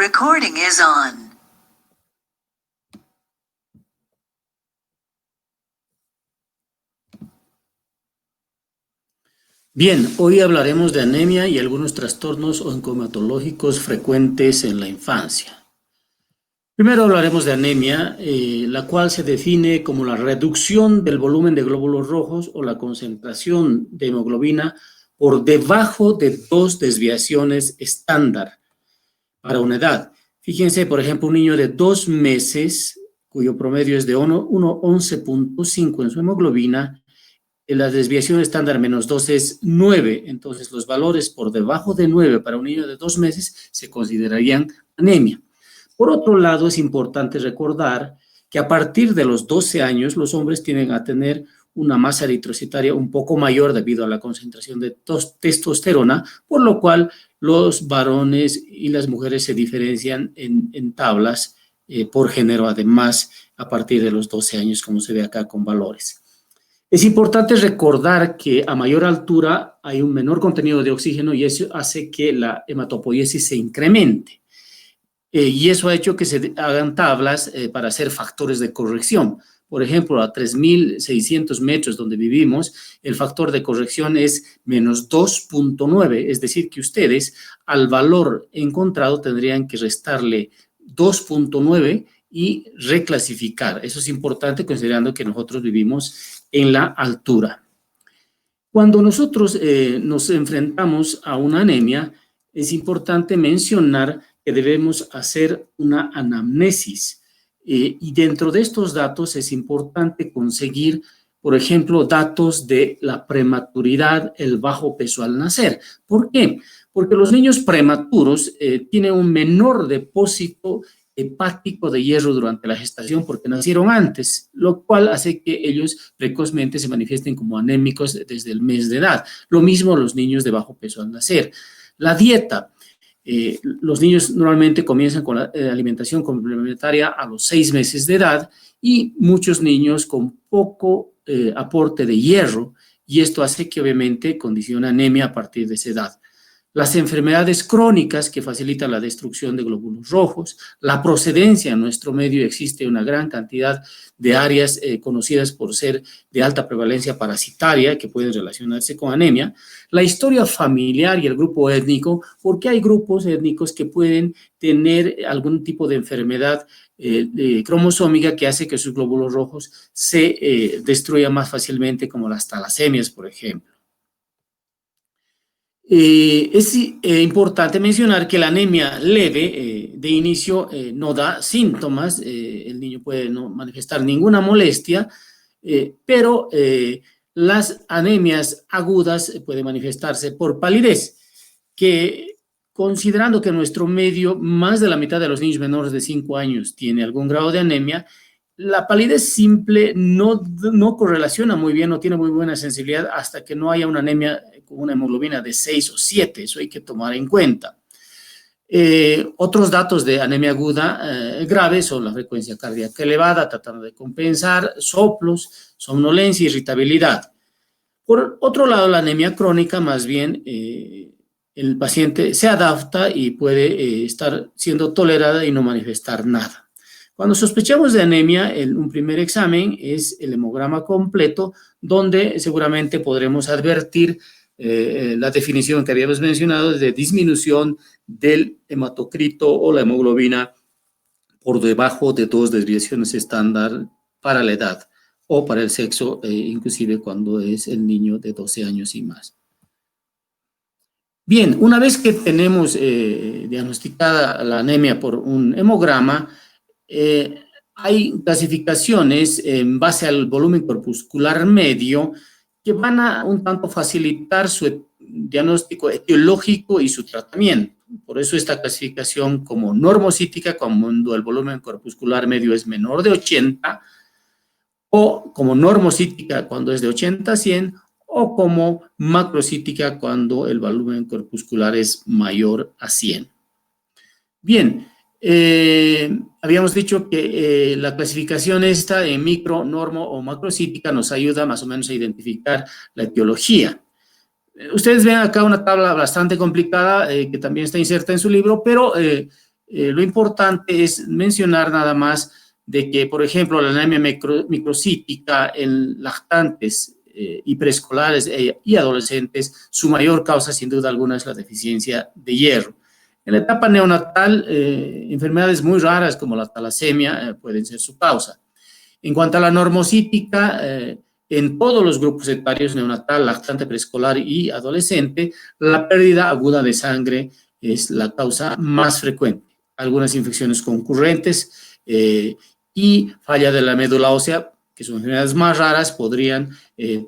Recording is on. Bien, hoy hablaremos de anemia y algunos trastornos oncohematológicos frecuentes en la infancia. Primero hablaremos de anemia, la cual se define como la reducción del volumen de glóbulos rojos o la concentración de hemoglobina por debajo de 2 desviaciones estándar para una edad. Fíjense, por ejemplo, un niño de 2 meses, cuyo promedio es de 11.5 en su hemoglobina, la desviación estándar menos 2 es 9, entonces los valores por debajo de 9 para un niño de 2 meses se considerarían anemia. Por otro lado, es importante recordar que a partir de los 12 años los hombres tienden a tener una masa eritrocitaria un poco mayor debido a la concentración de testosterona, por lo cual los varones y las mujeres se diferencian en tablas por género, además a partir de los 12 años, como se ve acá con valores. Es importante recordar que a mayor altura hay un menor contenido de oxígeno y eso hace que la hematopoiesis se incremente. Y eso ha hecho que se hagan tablas para hacer factores de corrección. Por ejemplo, a 3.600 metros donde vivimos, el factor de corrección es menos 2.9, es decir, que ustedes al valor encontrado tendrían que restarle 2.9 y reclasificar. Eso es importante considerando que nosotros vivimos en la altura. Cuando nosotros nos enfrentamos a una anemia, es importante mencionar que debemos hacer una anamnesis. Y dentro de estos datos es importante conseguir, por ejemplo, datos de la prematuridad, el bajo peso al nacer. ¿Por qué? Porque los niños prematuros tienen un menor depósito hepático de hierro durante la gestación porque nacieron antes, lo cual hace que ellos precozmente se manifiesten como anémicos desde el mes de edad. Lo mismo los niños de bajo peso al nacer. La dieta. Los niños normalmente comienzan con la alimentación complementaria a los 6 meses de edad y muchos niños con poco aporte de hierro, y esto hace que obviamente condicione anemia a partir de esa edad. Las enfermedades crónicas que facilitan la destrucción de glóbulos rojos, la procedencia en nuestro medio, existe una gran cantidad de áreas conocidas por ser de alta prevalencia parasitaria que pueden relacionarse con anemia, la historia familiar y el grupo étnico, porque hay grupos étnicos que pueden tener algún tipo de enfermedad cromosómica que hace que sus glóbulos rojos se destruyan más fácilmente, como las talasemias, por ejemplo. Es importante mencionar que la anemia leve de inicio no da síntomas, el niño puede no manifestar ninguna molestia, pero las anemias agudas pueden manifestarse por palidez, que considerando que en nuestro medio más de la mitad de los niños menores de 5 años tiene algún grado de anemia, la palidez simple no correlaciona muy bien, no tiene muy buena sensibilidad hasta que no haya una anemia con una hemoglobina de 6 o 7, eso hay que tomar en cuenta. Otros datos de anemia aguda grave son la frecuencia cardíaca elevada, tratando de compensar, soplos, somnolencia, irritabilidad. Por otro lado, la anemia crónica, más bien, el paciente se adapta y puede estar siendo tolerada y no manifestar nada. Cuando sospechamos de anemia, un primer examen es el hemograma completo, donde seguramente podremos advertir la definición que habíamos mencionado de disminución del hematocrito o la hemoglobina por debajo de 2 desviaciones estándar para la edad o para el sexo, inclusive cuando es el niño de 12 años y más. Bien, una vez que tenemos diagnosticada la anemia por un hemograma, hay clasificaciones en base al volumen corpuscular medio que van a un tanto facilitar su diagnóstico etiológico y su tratamiento. Por eso esta clasificación como normocítica, cuando el volumen corpuscular medio es menor de 80, o como normocítica cuando es de 80 a 100, o como macrocítica cuando el volumen corpuscular es mayor a 100. Bien, habíamos dicho que la clasificación esta en micro, normo o macrocítica nos ayuda más o menos a identificar la etiología. Ustedes ven acá una tabla bastante complicada que también está inserta en su libro, pero Lo importante es mencionar nada más de que, por ejemplo, la anemia microcítica en lactantes y preescolares y adolescentes, su mayor causa, sin duda alguna, es la deficiencia de hierro. En la etapa neonatal, enfermedades muy raras como la talasemia pueden ser su causa. En cuanto a la normocítica, en todos los grupos etarios, neonatal, lactante, preescolar y adolescente, la pérdida aguda de sangre es la causa más frecuente. Algunas infecciones concurrentes y falla de la médula ósea, que son enfermedades más raras, podrían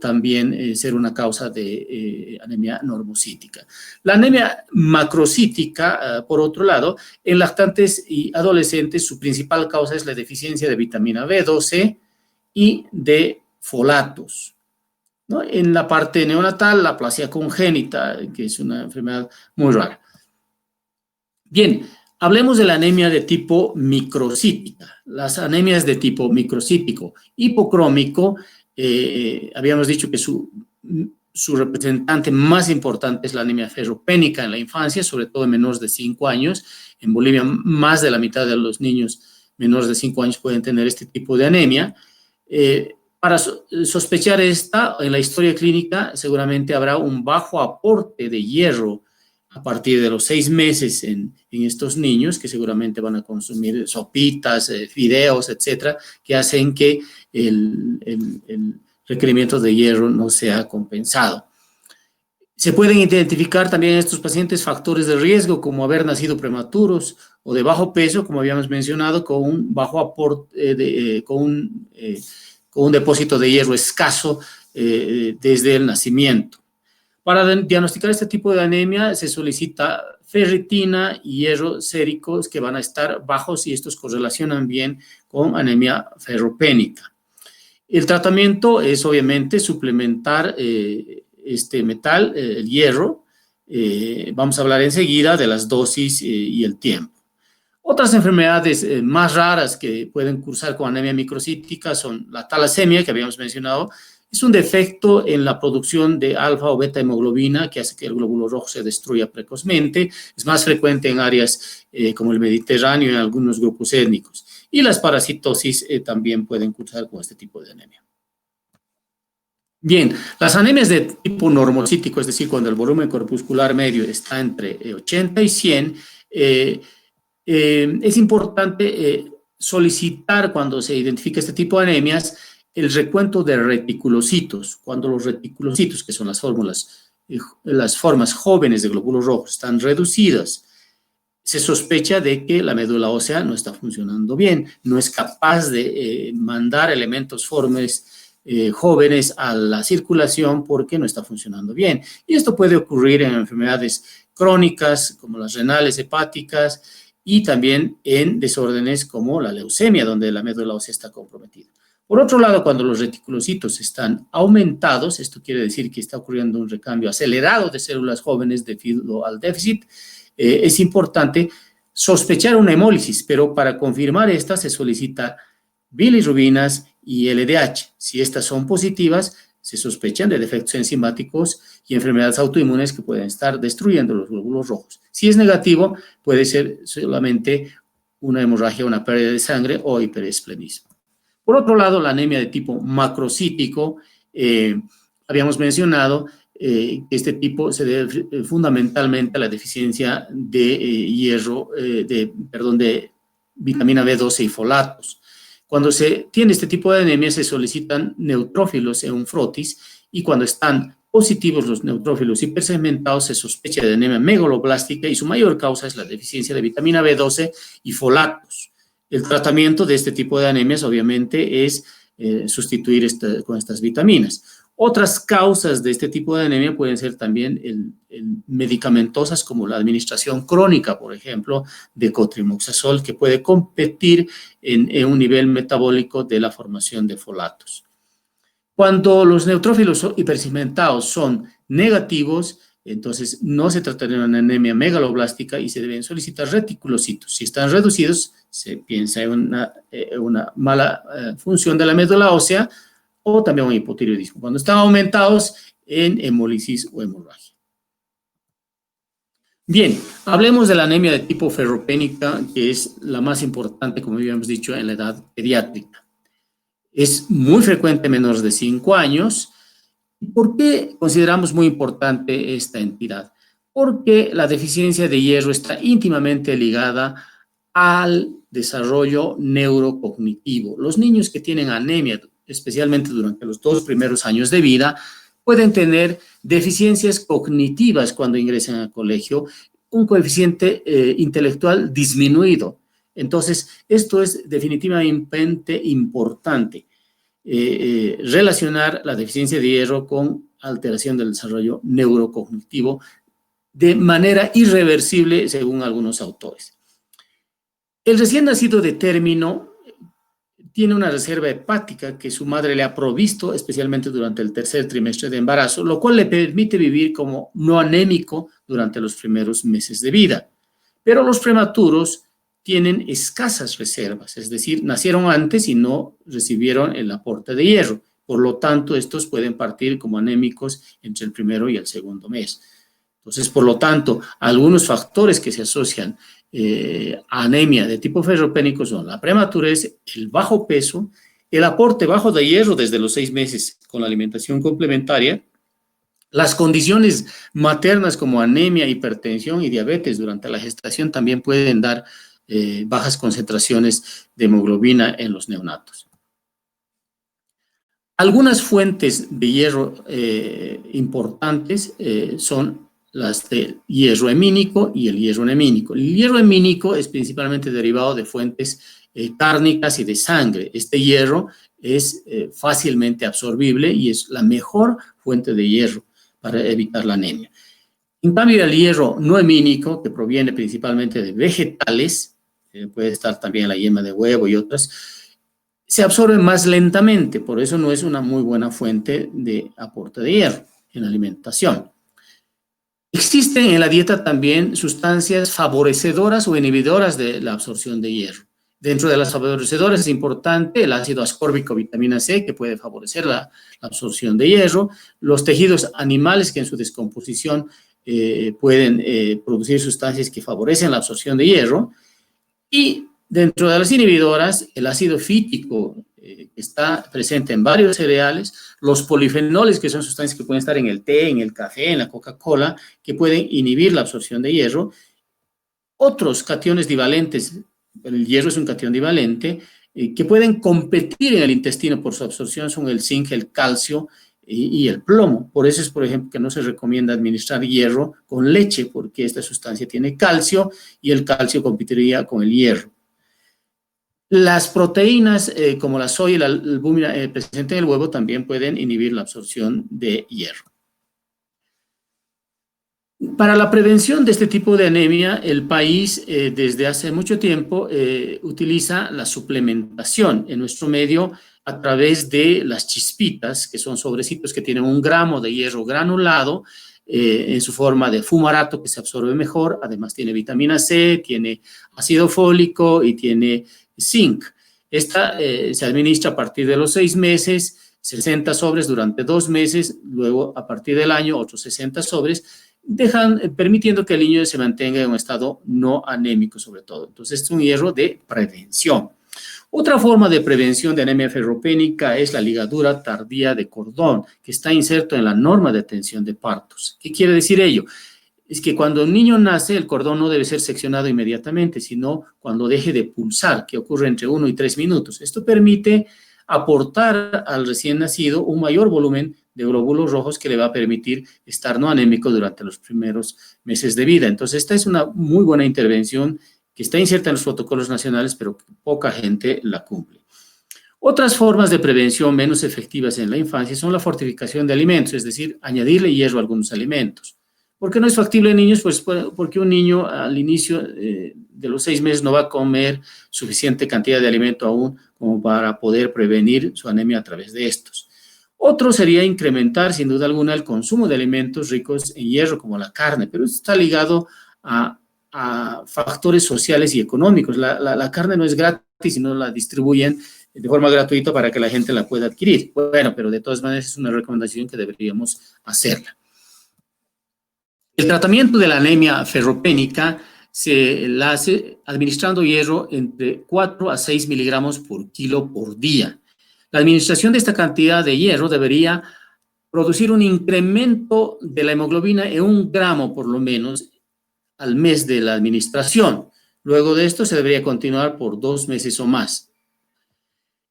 también ser una causa de anemia normocítica. La anemia macrocítica, por otro lado, en lactantes y adolescentes, su principal causa es la deficiencia de vitamina B12 y de folatos, ¿no? En la parte neonatal, la aplasia congénita, que es una enfermedad muy rara. Bien, hablemos de la anemia de tipo microcítica. Las anemias de tipo microcítico hipocrómico, habíamos dicho que su representante más importante es la anemia ferropénica en la infancia, sobre todo en menores de 5 años. En Bolivia, más de la mitad de los niños menores de 5 años pueden tener este tipo de anemia. Para sospechar esta, en la historia clínica seguramente habrá un bajo aporte de hierro a partir de los 6 meses en estos niños, que seguramente van a consumir sopitas, fideos, etcétera, que hacen que el requerimiento de hierro no sea compensado. Se pueden identificar también en estos pacientes factores de riesgo, como haber nacido prematuros o de bajo peso, como habíamos mencionado, con un bajo aporte, con un depósito de hierro escaso desde el nacimiento. Para diagnosticar este tipo de anemia se solicita ferritina y hierro séricos que van a estar bajos y estos correlacionan bien con anemia ferropénica. El tratamiento es obviamente suplementar este metal, el hierro. Vamos a hablar enseguida de las dosis y el tiempo. Otras enfermedades más raras que pueden cursar con anemia microcítica son la talasemia, que habíamos mencionado. Es un defecto en la producción de alfa o beta hemoglobina que hace que el glóbulo rojo se destruya precozmente. Es más frecuente en áreas como el Mediterráneo y en algunos grupos étnicos. Y las parasitosis también pueden cursar con este tipo de anemia. Bien, las anemias de tipo normocítico, es decir, cuando el volumen corpuscular medio está entre 80 y 100, es importante solicitar cuando se identifica este tipo de anemias el recuento de reticulocitos. Cuando los reticulocitos, que son las formas jóvenes de glóbulos rojos, están reducidas, se sospecha de que la médula ósea no está funcionando bien, no es capaz de mandar elementos jóvenes a la circulación porque no está funcionando bien. Y esto puede ocurrir en enfermedades crónicas como las renales, hepáticas y también en desórdenes como la leucemia, donde la médula ósea está comprometida. Por otro lado, cuando los reticulocitos están aumentados, esto quiere decir que está ocurriendo un recambio acelerado de células jóvenes debido al déficit, es importante sospechar una hemólisis, pero para confirmar esta se solicita bilirrubinas y LDH. Si estas son positivas, se sospechan de defectos enzimáticos y enfermedades autoinmunes que pueden estar destruyendo los glóbulos rojos. Si es negativo, puede ser solamente una hemorragia, una pérdida de sangre o hiperesplenismo. Por otro lado, la anemia de tipo macrocítico, habíamos mencionado que este tipo se debe fundamentalmente a la deficiencia de hierro, de vitamina B12 y folatos. Cuando se tiene este tipo de anemia se solicitan neutrófilos eunfrotis y cuando están positivos los neutrófilos hipersegmentados se sospecha de anemia megaloblástica y su mayor causa es la deficiencia de vitamina B12 y folatos. El tratamiento de este tipo de anemias obviamente es sustituir con estas vitaminas. Otras causas de este tipo de anemia pueden ser también medicamentosas como la administración crónica, por ejemplo, de cotrimoxazol, que puede competir en un nivel metabólico de la formación de folatos. Cuando los neutrófilos hipersegmentados son negativos, entonces no se trata de una anemia megaloblástica y se deben solicitar reticulocitos. Si están reducidos, se piensa en una mala función de la médula ósea o también un hipotiroidismo. Cuando están aumentados, en hemólisis o hemorragia. Bien, hablemos de la anemia de tipo ferropénica, que es la más importante, como habíamos dicho, en la edad pediátrica. Es muy frecuente en menores de 5 años. ¿Por qué consideramos muy importante esta entidad? Porque la deficiencia de hierro está íntimamente ligada al desarrollo neurocognitivo. Los niños que tienen anemia, especialmente durante los 2 primeros años de vida, pueden tener deficiencias cognitivas cuando ingresan al colegio, un coeficiente intelectual disminuido. Entonces, esto es definitivamente importante. Relacionar la deficiencia de hierro con alteración del desarrollo neurocognitivo de manera irreversible, según algunos autores. El recién nacido de término tiene una reserva hepática que su madre le ha provisto, especialmente durante el tercer trimestre de embarazo, lo cual le permite vivir como no anémico durante los primeros meses de vida. Pero los prematuros tienen escasas reservas, es decir, nacieron antes y no recibieron el aporte de hierro. Por lo tanto, estos pueden partir como anémicos entre el primero y el segundo mes. Entonces, por lo tanto, algunos factores que se asocian a anemia de tipo ferropénico son la prematurez, el bajo peso, el aporte bajo de hierro desde los 6 meses con la alimentación complementaria, las condiciones maternas como anemia, hipertensión y diabetes durante la gestación también pueden dar bajas concentraciones de hemoglobina en los neonatos. Algunas fuentes de hierro importantes son las del hierro hemínico y el hierro anemínico. El hierro hemínico es principalmente derivado de fuentes cárnicas y de sangre. Este hierro es fácilmente absorbible y es la mejor fuente de hierro para evitar la anemia. En cambio, el hierro no hemínico, que proviene principalmente de vegetales, puede estar también la yema de huevo y otras, se absorbe más lentamente, por eso no es una muy buena fuente de aporte de hierro en la alimentación. Existen en la dieta también sustancias favorecedoras o inhibidoras de la absorción de hierro. Dentro de las favorecedoras es importante el ácido ascórbico vitamina C, que puede favorecer la absorción de hierro, los tejidos animales que en su descomposición pueden producir sustancias que favorecen la absorción de hierro, y dentro de las inhibidoras, el ácido fítico que está presente en varios cereales, los polifenoles, que son sustancias que pueden estar en el té, en el café, en la Coca-Cola, que pueden inhibir la absorción de hierro. Otros cationes divalentes, el hierro es un catión divalente, que pueden competir en el intestino por su absorción son el zinc, el calcio y el plomo. Por eso es, por ejemplo, que no se recomienda administrar hierro con leche, porque esta sustancia tiene calcio y el calcio competiría con el hierro. Las proteínas, como la soya y la albúmina presente en el huevo, también pueden inhibir la absorción de hierro. Para la prevención de este tipo de anemia, el país desde hace mucho tiempo utiliza la suplementación en nuestro medio a través de las chispitas, que son sobrecitos que tienen 1 gramo de hierro granulado en su forma de fumarato, que se absorbe mejor. Además tiene vitamina C, tiene ácido fólico y tiene zinc. Esta se administra a partir de los 6 meses, 60 sobres durante 2 meses, luego a partir del año otros 60 sobres, permitiendo que el niño se mantenga en un estado no anémico sobre todo. Entonces es un hierro de prevención. Otra forma de prevención de anemia ferropénica es la ligadura tardía de cordón, que está inserto en la norma de atención de partos. ¿Qué quiere decir ello? Es que cuando un niño nace, el cordón no debe ser seccionado inmediatamente, sino cuando deje de pulsar, que ocurre entre 1 y 3 minutos. Esto permite aportar al recién nacido un mayor volumen de glóbulos rojos que le va a permitir estar no anémico durante los primeros meses de vida. Entonces, esta es una muy buena intervención que está inserta en los protocolos nacionales, pero que poca gente la cumple. Otras formas de prevención menos efectivas en la infancia son la fortificación de alimentos, es decir, añadirle hierro a algunos alimentos. ¿Por qué no es factible en niños? Pues porque un niño al inicio de los 6 meses no va a comer suficiente cantidad de alimento aún como para poder prevenir su anemia a través de estos. Otro sería incrementar, sin duda alguna, el consumo de alimentos ricos en hierro, como la carne, pero esto está ligado a factores sociales y económicos. La carne no es gratis, sino la distribuyen de forma gratuita para que la gente la pueda adquirir. Bueno, pero de todas maneras es una recomendación que deberíamos hacerla. El tratamiento de la anemia ferropénica se la hace administrando hierro entre 4 a 6 miligramos por kilo por día. La administración de esta cantidad de hierro debería producir un incremento de la hemoglobina en 1 gramo por lo menos al mes de la administración. Luego de esto se debería continuar por 2 meses o más.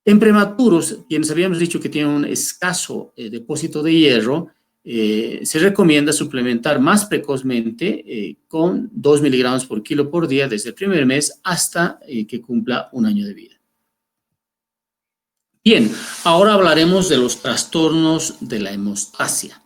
En prematuros, quienes habíamos dicho que tienen un escaso depósito de hierro, se recomienda suplementar más precozmente con 2 miligramos por kilo por día desde el primer mes hasta que cumpla 1 año de vida. Bien, ahora hablaremos de los trastornos de la hemostasia.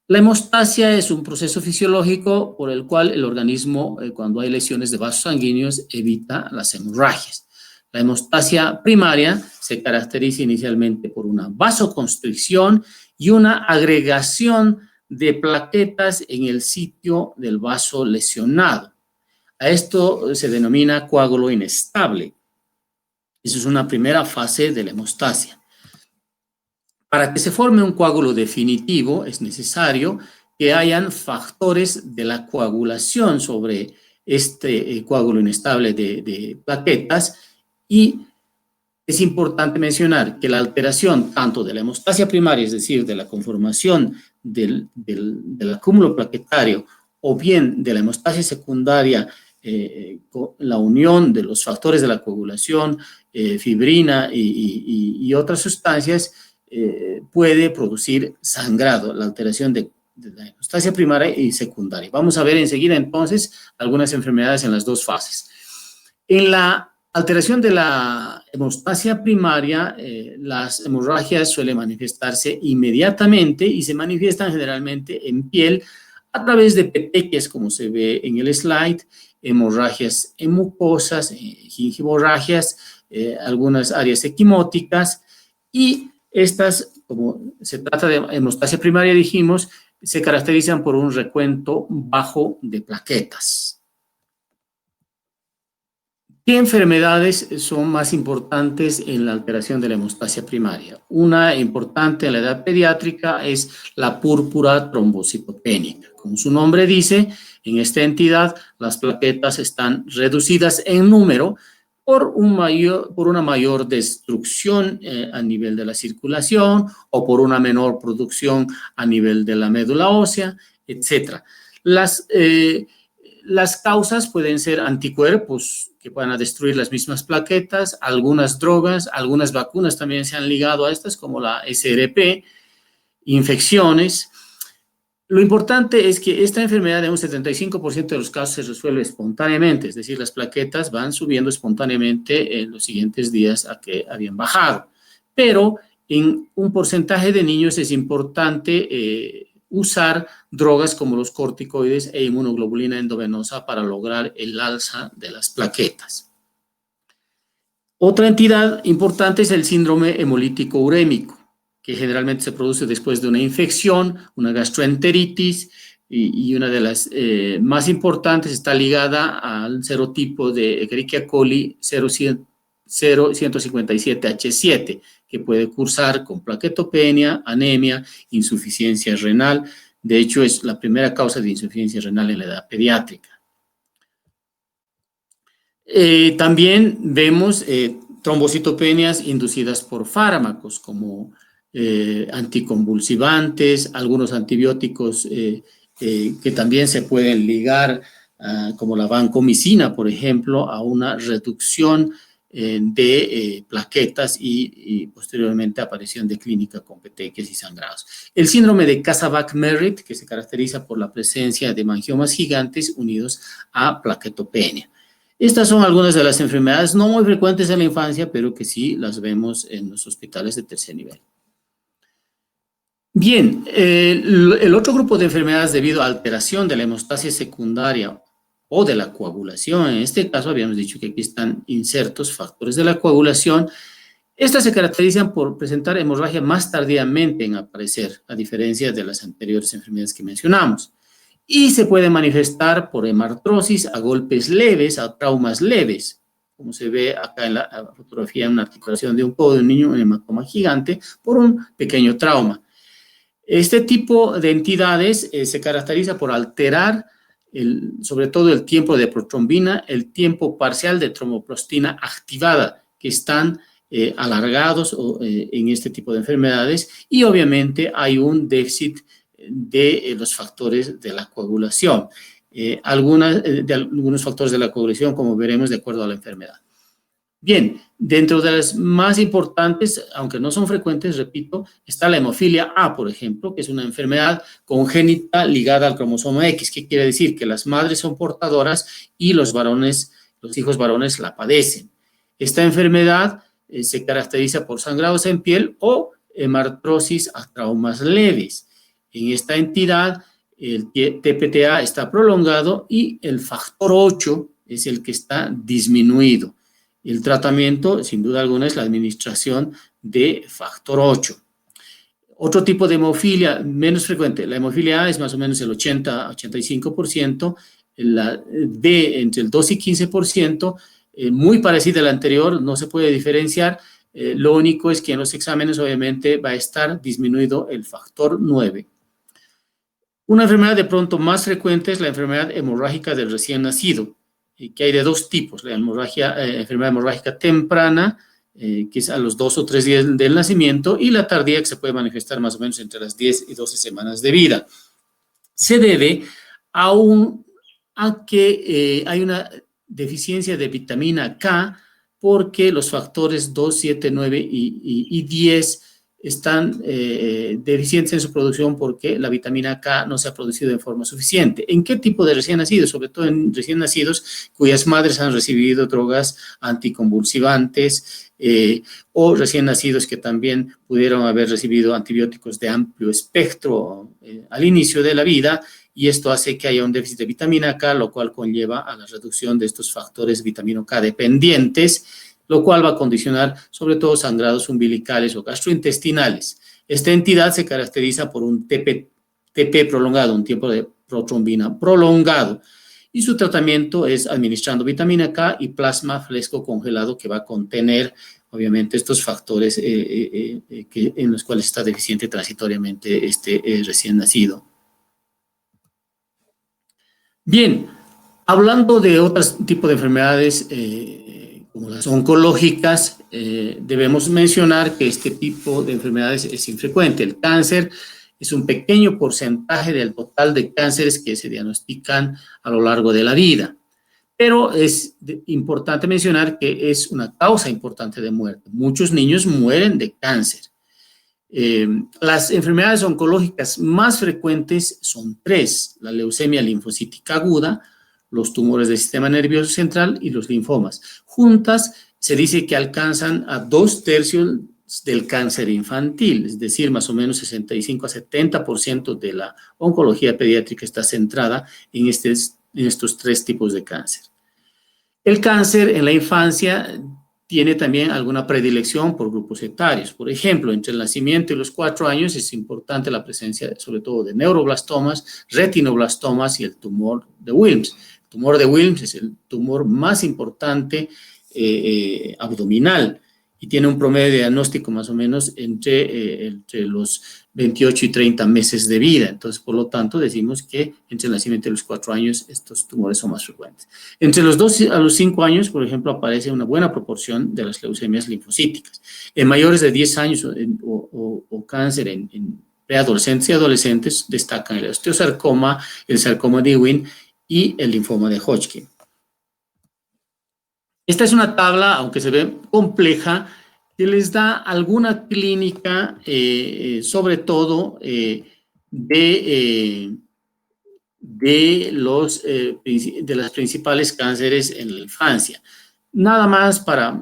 La hemostasia es un proceso fisiológico por el cual el organismo, cuando hay lesiones de vasos sanguíneos, evita las hemorragias. La hemostasia primaria se caracteriza inicialmente por una vasoconstricción y una agregación de plaquetas en el sitio del vaso lesionado. A esto se denomina coágulo inestable. Esa es una primera fase de la hemostasia. Para que se forme un coágulo definitivo es necesario que hayan factores de la coagulación sobre este coágulo inestable de plaquetas, y es importante mencionar que la alteración tanto de la hemostasia primaria, es decir, de la conformación del acúmulo plaquetario, o bien de la hemostasia secundaria, con la unión de los factores de la coagulación, fibrina y otras sustancias, puede producir sangrado, la alteración de la hemostasia primaria y secundaria. Vamos a ver enseguida entonces algunas enfermedades en las dos fases. En la alteración de la hemostasia primaria, las hemorragias suelen manifestarse inmediatamente y se manifiestan generalmente en piel a través de petequias, como se ve en el slide, hemorragias en mucosas, gingivorragias, algunas áreas equimóticas, y estas, como se trata de hemostasia primaria, dijimos, se caracterizan por un recuento bajo de plaquetas. ¿Qué enfermedades son más importantes en la alteración de la hemostasia primaria? Una importante en la edad pediátrica es la púrpura trombocitopénica. Como su nombre dice, en esta entidad las plaquetas están reducidas en número por una mayor destrucción a nivel de la circulación o por una menor producción a nivel de la médula ósea, etc. Las causas pueden ser anticuerpos que van destruir las mismas plaquetas, algunas drogas, algunas vacunas también se han ligado a estas, como la SRP, infecciones. Lo importante es que esta enfermedad en un 75% de los casos se resuelve espontáneamente, es decir, las plaquetas van subiendo espontáneamente en los siguientes días a que habían bajado. Pero en un porcentaje de niños es importante usar drogas como los corticoides e inmunoglobulina endovenosa para lograr el alza de las plaquetas. Otra entidad importante es el síndrome hemolítico urémico, que generalmente se produce después de una infección, una gastroenteritis, y una de las más importantes está ligada al serotipo de Escherichia coli 0157H7, que puede cursar con plaquetopenia, anemia, insuficiencia renal. De hecho, es la primera causa de insuficiencia renal en la edad pediátrica. También vemos trombocitopenias inducidas por fármacos como anticonvulsivantes, algunos antibióticos que también se pueden ligar, como la vancomicina, por ejemplo, a una reducción de plaquetas y posteriormente aparición de clínica con petequias y sangrados. El síndrome de Casa-Bach-Merritt, que se caracteriza por la presencia de mangiomas gigantes unidos a plaquetopenia. Estas son algunas de las enfermedades no muy frecuentes en la infancia, pero que sí las vemos en los hospitales de tercer nivel. Bien, el otro grupo de enfermedades debido a alteración de la hemostasia secundaria o de la coagulación, en este caso habíamos dicho que aquí están insertos factores de la coagulación. Estas se caracterizan por presentar hemorragia más tardíamente en aparecer, a diferencia de las anteriores enfermedades que mencionamos. Y se puede manifestar por hemartrosis a golpes leves, a traumas leves, como se ve acá en la fotografía, en una articulación de un codo de un niño, un hematoma gigante por un pequeño trauma. Este tipo de entidades se caracteriza por alterar sobre todo el tiempo de protrombina, el tiempo parcial de tromboplastina activada, que están alargados en este tipo de enfermedades, y obviamente hay un déficit de los factores de la coagulación, de algunos factores de la coagulación, como veremos de acuerdo a la enfermedad. Bien, dentro de las más importantes, aunque no son frecuentes, repito, está la hemofilia A, por ejemplo, que es una enfermedad congénita ligada al cromosoma X. ¿Qué quiere decir? Que las madres son portadoras y los hijos varones la padecen. Esta enfermedad se caracteriza por sangrados en piel o hemartrosis a traumas leves. En esta entidad, el TPTA está prolongado y el factor 8 es el que está disminuido. El tratamiento, sin duda alguna, es la administración de factor 8. Otro tipo de hemofilia menos frecuente, la hemofilia A es más o menos el 80-85%, la B entre el 2 y 15%, muy parecida a la anterior, no se puede diferenciar, lo único es que en los exámenes obviamente va a estar disminuido el factor 9. Una enfermedad de pronto más frecuente es la enfermedad hemorrágica del recién nacido, que hay de dos tipos, la enfermedad hemorrágica temprana, que es a los 2 o 3 días del nacimiento, y la tardía, que se puede manifestar más o menos entre las 10 y 12 semanas de vida. Se debe a que hay una deficiencia de vitamina K, porque los factores 2, 7, 9 y 10 están deficientes en su producción porque la vitamina K no se ha producido de forma suficiente. ¿En qué tipo de recién nacidos? Sobre todo en recién nacidos cuyas madres han recibido drogas anticonvulsivantes o recién nacidos que también pudieron haber recibido antibióticos de amplio espectro al inicio de la vida, y esto hace que haya un déficit de vitamina K, lo cual conlleva a la reducción de estos factores vitamina K dependientes, lo cual va a condicionar sobre todo sangrados umbilicales o gastrointestinales. Esta entidad se caracteriza por un TP prolongado, un tiempo de protrombina prolongado, y su tratamiento es administrando vitamina K y plasma fresco congelado, que va a contener obviamente estos factores en los cuales está deficiente transitoriamente este recién nacido. Bien, hablando de otros tipos de enfermedades como las oncológicas, debemos mencionar que este tipo de enfermedades es infrecuente. El cáncer es un pequeño porcentaje del total de cánceres que se diagnostican a lo largo de la vida, pero es importante mencionar que es una causa importante de muerte. Muchos niños mueren de cáncer. Las enfermedades oncológicas más frecuentes son 3: la leucemia linfocítica aguda, los tumores del sistema nervioso central y los linfomas. Juntas se dice que alcanzan a 2/3 del cáncer infantil, es decir, más o menos 65 a 70% de la oncología pediátrica está centrada en estos 3 tipos de cáncer. El cáncer en la infancia tiene también alguna predilección por grupos etarios. Por ejemplo, entre el nacimiento y los 4 años es importante la presencia sobre todo de neuroblastomas, retinoblastomas y el tumor de Wilms. El tumor de Wilms es el tumor más importante abdominal y tiene un promedio de diagnóstico más o menos entre los 28 y 30 meses de vida. Entonces, por lo tanto, decimos que entre el nacimiento y los 4 años estos tumores son más frecuentes. Entre los 2 a los 5 años, por ejemplo, aparece una buena proporción de las leucemias linfocíticas. En mayores de 10 años o cáncer en preadolescentes y adolescentes destacan el osteosarcoma, el sarcoma de Ewing y el linfoma de Hodgkin. Esta es una tabla, aunque se ve compleja, que les da alguna clínica, sobre todo de las principales cánceres en la infancia. Nada más para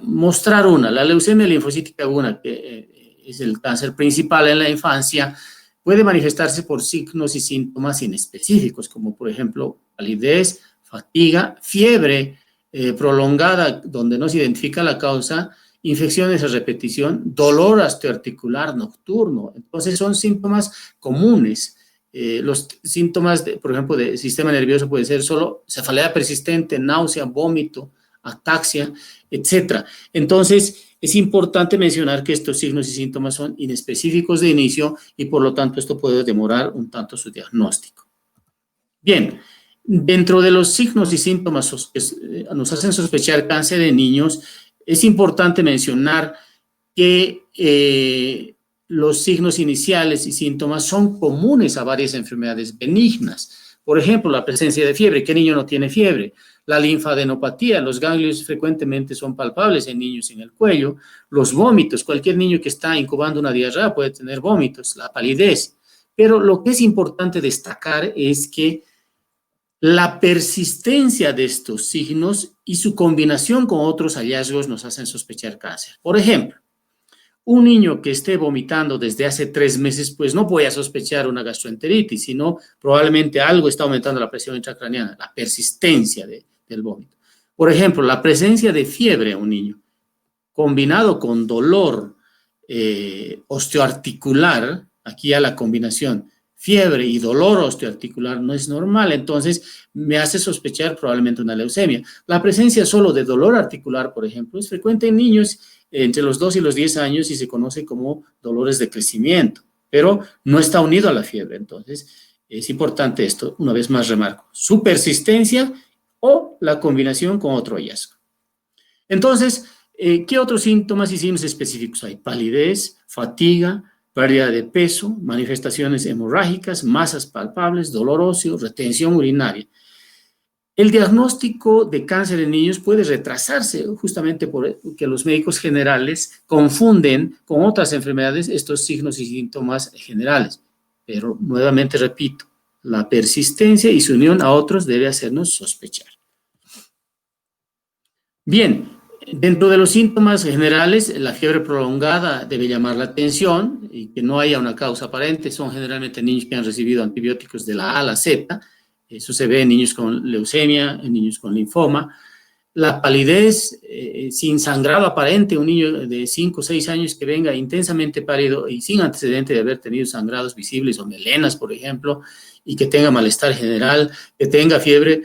mostrar una. La leucemia linfocítica aguda, que es el cáncer principal en la infancia, puede manifestarse por signos y síntomas inespecíficos, como por ejemplo palidez, fatiga, fiebre prolongada donde no se identifica la causa, infecciones a repetición, dolor osteoarticular nocturno. Entonces son síntomas comunes. Los síntomas, por ejemplo, del sistema nervioso puede ser solo cefalea persistente, náusea, vómito, ataxia, etc. Entonces, Es importante mencionar que estos signos y síntomas son inespecíficos de inicio y por lo tanto esto puede demorar un tanto su diagnóstico. Bien, dentro de los signos y síntomas que nos hacen sospechar cáncer en niños, es importante mencionar que los signos iniciales y síntomas son comunes a varias enfermedades benignas. Por ejemplo, la presencia de fiebre. ¿Qué niño no tiene fiebre? La linfadenopatía. Los ganglios frecuentemente son palpables en niños en el cuello. Los vómitos. Cualquier niño que está incubando una diarrea puede tener vómitos. La palidez. Pero lo que es importante destacar es que la persistencia de estos signos y su combinación con otros hallazgos nos hacen sospechar cáncer. Por ejemplo, un niño que esté vomitando desde hace 3 meses, pues no voy a sospechar una gastroenteritis, sino probablemente algo está aumentando la presión intracraneana, la persistencia del vómito. Por ejemplo, la presencia de fiebre en un niño, combinado con dolor osteoarticular, aquí a la combinación fiebre y dolor osteoarticular no es normal, entonces me hace sospechar probablemente una leucemia. La presencia solo de dolor articular, por ejemplo, es frecuente en niños entre los 2 y los 10 años y se conoce como dolores de crecimiento, pero no está unido a la fiebre. Entonces, es importante esto, una vez más remarco, su persistencia o la combinación con otro hallazgo. Entonces, ¿qué otros síntomas y signos específicos hay? Palidez, fatiga, pérdida de peso, manifestaciones hemorrágicas, masas palpables, dolor óseo, retención urinaria. El diagnóstico de cáncer en niños puede retrasarse justamente porque los médicos generales confunden con otras enfermedades estos signos y síntomas generales. Pero nuevamente repito, la persistencia y su unión a otros debe hacernos sospechar. Bien, dentro de los síntomas generales, la fiebre prolongada debe llamar la atención y que no haya una causa aparente. Son generalmente niños que han recibido antibióticos de la A a la Z. Eso se ve en niños con leucemia, en niños con linfoma. La palidez sin sangrado aparente, un niño de 5 o 6 años que venga intensamente pálido y sin antecedente de haber tenido sangrados visibles o melenas, por ejemplo, y que tenga malestar general, que tenga fiebre,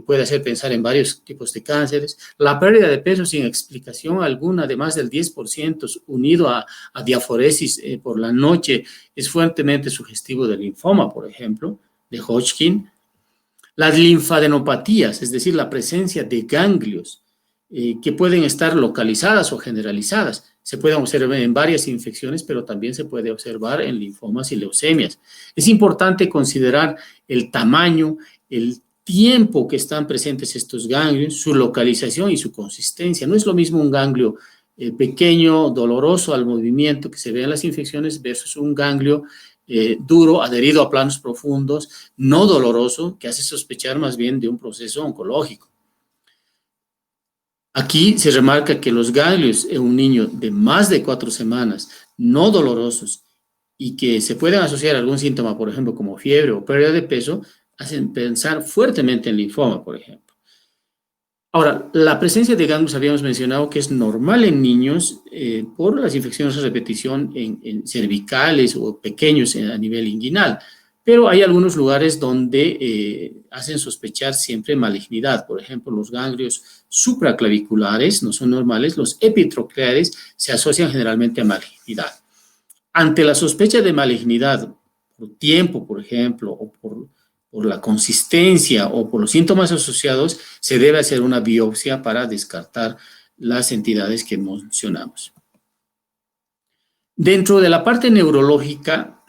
puede hacer pensar en varios tipos de cánceres. La pérdida de peso sin explicación alguna, de más del 10%, unido a diaforesis por la noche, es fuertemente sugestivo del linfoma, por ejemplo, de Hodgkin. Las linfadenopatías, es decir, la presencia de ganglios que pueden estar localizadas o generalizadas. Se pueden observar en varias infecciones, pero también se puede observar en linfomas y leucemias. Es importante considerar el tamaño, el tiempo que están presentes estos ganglios, su localización y su consistencia. No es lo mismo un ganglio pequeño, doloroso al movimiento que se ve en las infecciones versus un ganglio duro, adherido a planos profundos, no doloroso, que hace sospechar más bien de un proceso oncológico. Aquí se remarca que los ganglios en un niño de más de 4 semanas, no dolorosos, y que se pueden asociar a algún síntoma, por ejemplo, como fiebre o pérdida de peso, hacen pensar fuertemente en linfoma, por ejemplo. Ahora, la presencia de ganglios habíamos mencionado que es normal en niños por las infecciones a repetición en cervicales o pequeños a nivel inguinal, pero hay algunos lugares donde hacen sospechar siempre malignidad. Por ejemplo, los ganglios supraclaviculares no son normales, los epitrocleares se asocian generalmente a malignidad. Ante la sospecha de malignidad por tiempo, por ejemplo, o por la consistencia o por los síntomas asociados, se debe hacer una biopsia para descartar las entidades que mencionamos. Dentro de la parte neurológica,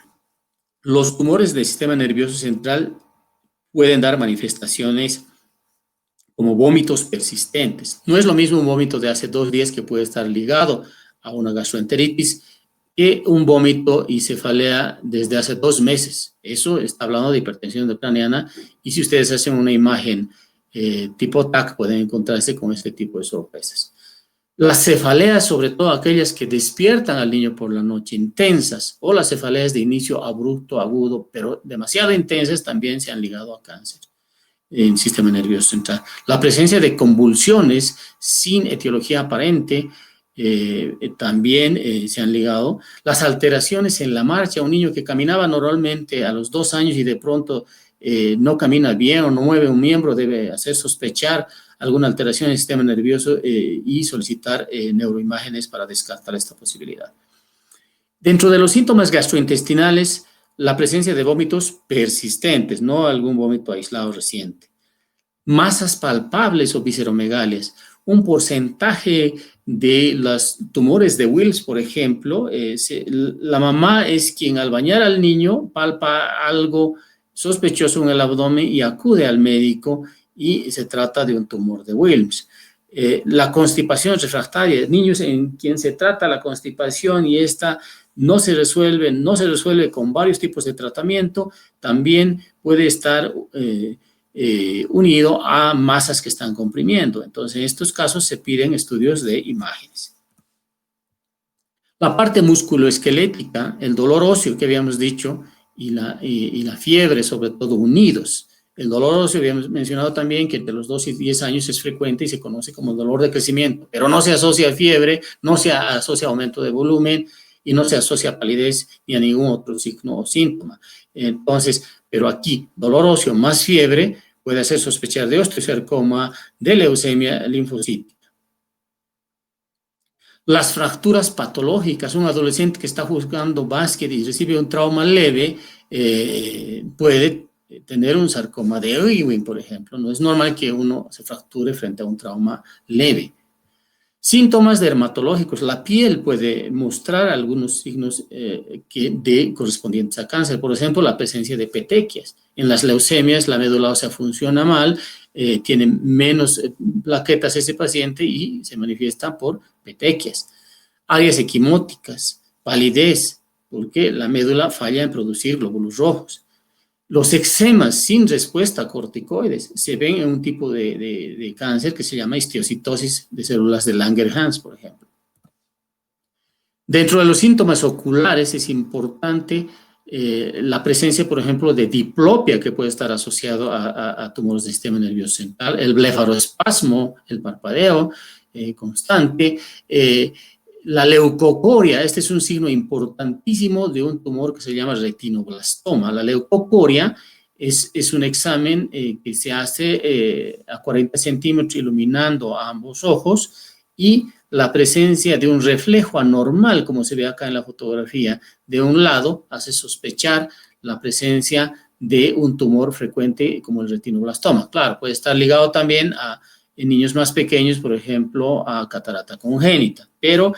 los tumores del sistema nervioso central pueden dar manifestaciones como vómitos persistentes. No es lo mismo un vómito de hace 2 días que puede estar ligado a una gastroenteritis que un vómito y cefalea desde hace 2 meses. Eso está hablando de hipertensión intracraneana y si ustedes hacen una imagen tipo TAC pueden encontrarse con este tipo de sorpresas. Las cefaleas, sobre todo aquellas que despiertan al niño por la noche, intensas, o las cefaleas de inicio abrupto, agudo, pero demasiado intensas, también se han ligado a cáncer en el sistema nervioso central. La presencia de convulsiones sin etiología aparente también se han ligado. Las alteraciones en la marcha, un niño que caminaba normalmente a los 2 años y de pronto no camina bien o no mueve un miembro, debe hacer sospechar alguna alteración en el sistema nervioso y solicitar neuroimágenes para descartar esta posibilidad. Dentro de los síntomas gastrointestinales, la presencia de vómitos persistentes, no algún vómito aislado reciente. Masas palpables o visceromegalias. Un porcentaje de los tumores de Wills, por ejemplo, la mamá es quien al bañar al niño palpa algo sospechoso en el abdomen y acude al médico y se trata de un tumor de Wilms. La constipación refractaria, niños en quien se trata la constipación y esta no se resuelve con varios tipos de tratamiento, también puede estar unido a masas que están comprimiendo. Entonces, en estos casos se piden estudios de imágenes. La parte musculoesquelética, el dolor óseo que habíamos dicho y la fiebre, sobre todo, unidos. El dolor óseo, habíamos mencionado también que entre los 2 y 10 años es frecuente y se conoce como dolor de crecimiento, pero no se asocia a fiebre, no se asocia a aumento de volumen y no se asocia a palidez ni a ningún otro signo o síntoma. Entonces, pero aquí, dolor óseo más fiebre puede hacer sospechar de osteosarcoma, de leucemia linfocítica. Las fracturas patológicas, un adolescente que está jugando básquet y recibe un trauma leve puede tener un sarcoma de Ewing, por ejemplo. No es normal que uno se fracture frente a un trauma leve. Síntomas dermatológicos. La piel puede mostrar algunos signos correspondientes a cáncer. Por ejemplo, la presencia de petequias. En las leucemias, la médula ósea funciona mal, tiene menos plaquetas ese paciente y se manifiesta por petequias. Áreas equimóticas, palidez, porque la médula falla en producir glóbulos rojos. Los eczemas sin respuesta a corticoides se ven en un tipo de cáncer que se llama histiocytosis de células de Langerhans, por ejemplo. Dentro de los síntomas oculares es importante la presencia, por ejemplo, de diplopia que puede estar asociado a tumores del sistema nervioso central, el blefaroespasmo, el parpadeo constante, la leucocoria. Este es un signo importantísimo de un tumor que se llama retinoblastoma. La leucocoria es un examen que se hace a 40 centímetros iluminando a ambos ojos y la presencia de un reflejo anormal, como se ve acá en la fotografía, de un lado hace sospechar la presencia de un tumor frecuente como el retinoblastoma. Claro, puede estar ligado también en niños más pequeños, por ejemplo, a catarata congénita, pero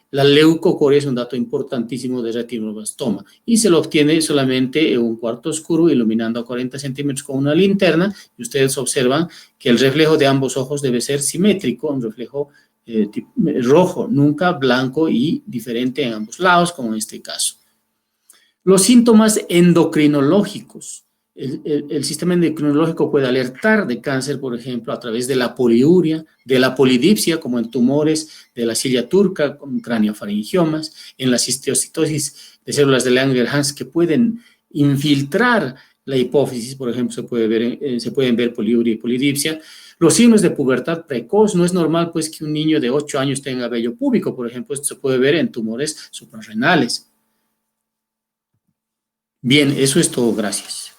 la leucocoria es un dato importantísimo de retinoblastoma y se lo obtiene solamente en un cuarto oscuro iluminando a 40 centímetros con una linterna y ustedes observan que el reflejo de ambos ojos debe ser simétrico, un reflejo rojo, nunca blanco y diferente en ambos lados, como en este caso. Los síntomas endocrinológicos. El sistema endocrinológico puede alertar de cáncer, por ejemplo, a través de la poliuria, de la polidipsia, como en tumores de la silla turca, con craniofaringiomas, en la histiocytosis de células de Langerhans que pueden infiltrar la hipófisis, por ejemplo, se pueden ver poliuria y polidipsia. Los signos de pubertad precoz, no es normal pues que un niño de 8 años tenga vello púbico, por ejemplo, esto se puede ver en tumores suprarrenales. Bien, eso es todo, gracias.